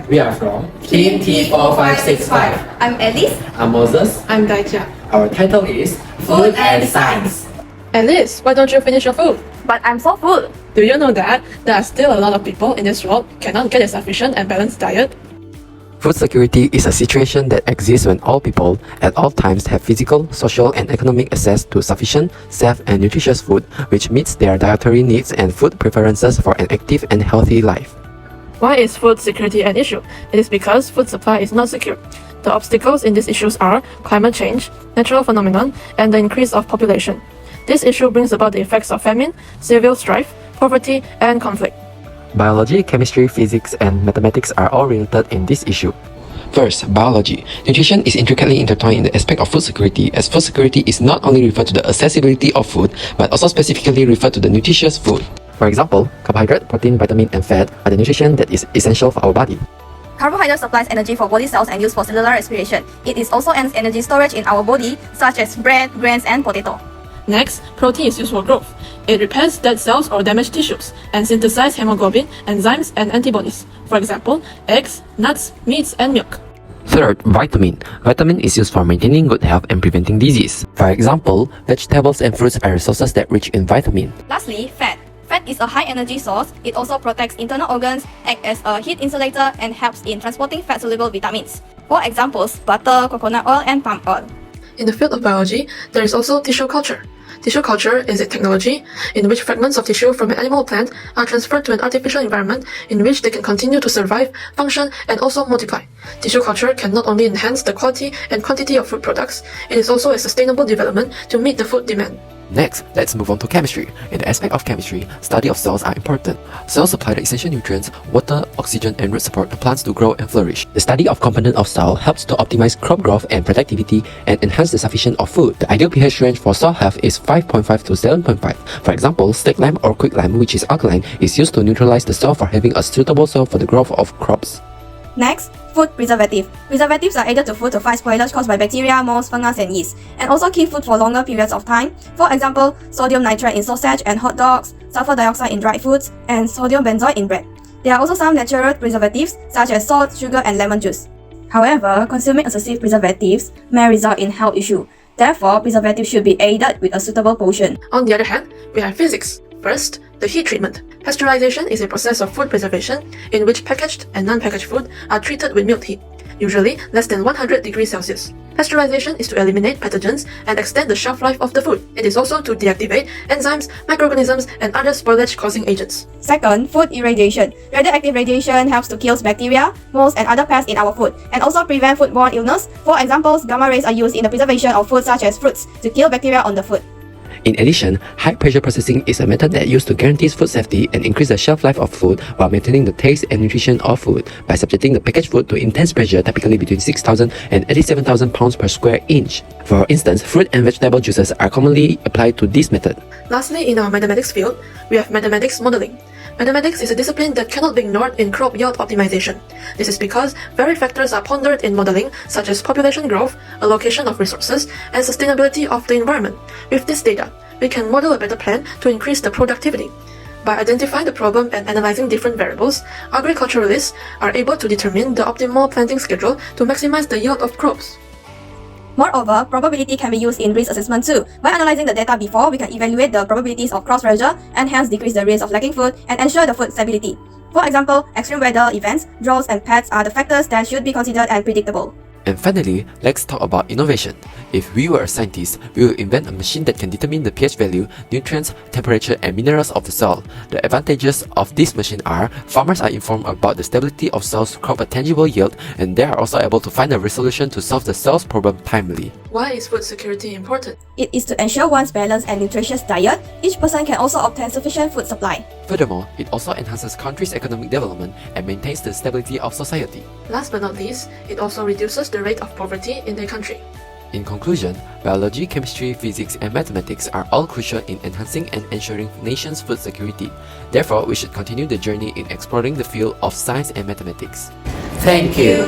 We are from Team T4565. I'm Alice. I'm Moses. I'm Daija. Our title is Food and Science. Alice, why don't you finish your food? But I'm so full. Do you know that there are still a lot of people in this world cannot get a sufficient and balanced diet? Food security is a situation that exists when all people, at all times, have physical, social, and economic access to sufficient, safe, and nutritious food which meets their dietary needs and food preferences for an active and healthy life. Why is food security an issue? It is because food supply is not secure. The obstacles in these issues are climate change, natural phenomenon, and the increase of population. This issue brings about the effects of famine, civil strife, poverty, and conflict. Biology, chemistry, physics, and mathematics are all related in this issue. First, biology. Nutrition is intricately intertwined in the aspect of food security, as food security is not only referred to the accessibility of food, but also specifically referred to the nutritious food. For example, carbohydrate, protein, vitamin, and fat are the nutrition that is essential for our body. Carbohydrate supplies energy for body cells and used for cellular respiration. It is also an energy storage in our body, such as bread, grains, and potato. Next, protein is used for growth. It repairs dead cells or damaged tissues and synthesizes hemoglobin, enzymes, and antibodies. For example, eggs, nuts, meats, and milk. Third, vitamin. Vitamin is used for maintaining good health and preventing disease. For example, vegetables and fruits are resources that rich in vitamin. Lastly, fat. Fat is a high energy source. It also protects internal organs, acts as a heat insulator, and helps in transporting fat-soluble vitamins. For examples, butter, coconut oil, and palm oil. In the field of biology, there is also tissue culture. Tissue culture is a technology in which fragments of tissue from an animal or plant are transferred to an artificial environment in which they can continue to survive, function, and also multiply. Tissue culture can not only enhance the quality and quantity of food products, it is also a sustainable development to meet the food demand. Next, let's move on to chemistry. In the aspect of chemistry, study of cells are important. Cells supply the essential nutrients, water, oxygen, and root support to plants to grow and flourish. The study of component of cell helps to optimize crop growth and productivity and enhance the sufficiency of food. The ideal pH range for soil health is 5.5 to 7.5. For example, stick lime or quick lime, which is alkaline, is used to neutralize the soil for having a suitable soil for the growth of crops. Next, food preservative. Preservatives are added to food to fight spoilage caused by bacteria, molds, fungus, and yeast, and also keep food for longer periods of time. For example, sodium nitrate in sausage and hot dogs, sulfur dioxide in dried foods, and sodium benzoate in bread. There are also some natural preservatives such as salt, sugar, and lemon juice. However, consuming excessive preservatives may result in health issues. Therefore, preservatives should be aided with a suitable portion. On the other hand, we have physics. First, the heat treatment. Pasteurization is a process of food preservation in which packaged and non-packaged food are treated with mild heat, usually less than 100 degrees Celsius. Pasteurization is to eliminate pathogens and extend the shelf life of the food. It is also to deactivate enzymes, microorganisms, and other spoilage-causing agents. Second, food irradiation. Radioactive radiation helps to kill bacteria, molds, and other pests in our food, and also prevent foodborne illness. For example, gamma rays are used in the preservation of food such as fruits to kill bacteria on the food. In addition, high-pressure processing is a method that used to guarantee food safety and increase the shelf life of food while maintaining the taste and nutrition of food by subjecting the packaged food to intense pressure, typically between 6,000 and 87,000 pounds per square inch. For instance, fruit and vegetable juices are commonly applied to this method. Lastly, in our mathematics field, we have mathematics modeling. Mathematics is a discipline that cannot be ignored in crop yield optimization. This is because varied factors are pondered in modeling, such as population growth, allocation of resources, and sustainability of the environment. With this data, we can model a better plan to increase the productivity. By identifying the problem and analyzing different variables, agriculturalists are able to determine the optimal planting schedule to maximize the yield of crops. Moreover, probability can be used in risk assessment too. By analyzing the data before, we can evaluate the probabilities of cross pressure and hence decrease the risk of lacking food and ensure the food stability. For example, extreme weather events, droughts, and pests are the factors that should be considered and predictable. And finally, let's talk about innovation. If we were a scientist, we will invent a machine that can determine the pH value, nutrients, temperature, and minerals of the soil. The advantages of this machine are farmers are informed about the stability of soils to crop a tangible yield, and they are also able to find a resolution to solve the soil's problem timely. Why is food security important? It is to ensure one's balanced and nutritious diet. Each person can also obtain sufficient food supply. Furthermore, it also enhances country's economic development and maintains the stability of society. Last but not least, it also reduces the rate of poverty in the country. In conclusion, biology, chemistry, physics, and mathematics are all crucial in enhancing and ensuring nation's food security. Therefore, we should continue the journey in exploring the field of science and mathematics. Thank you.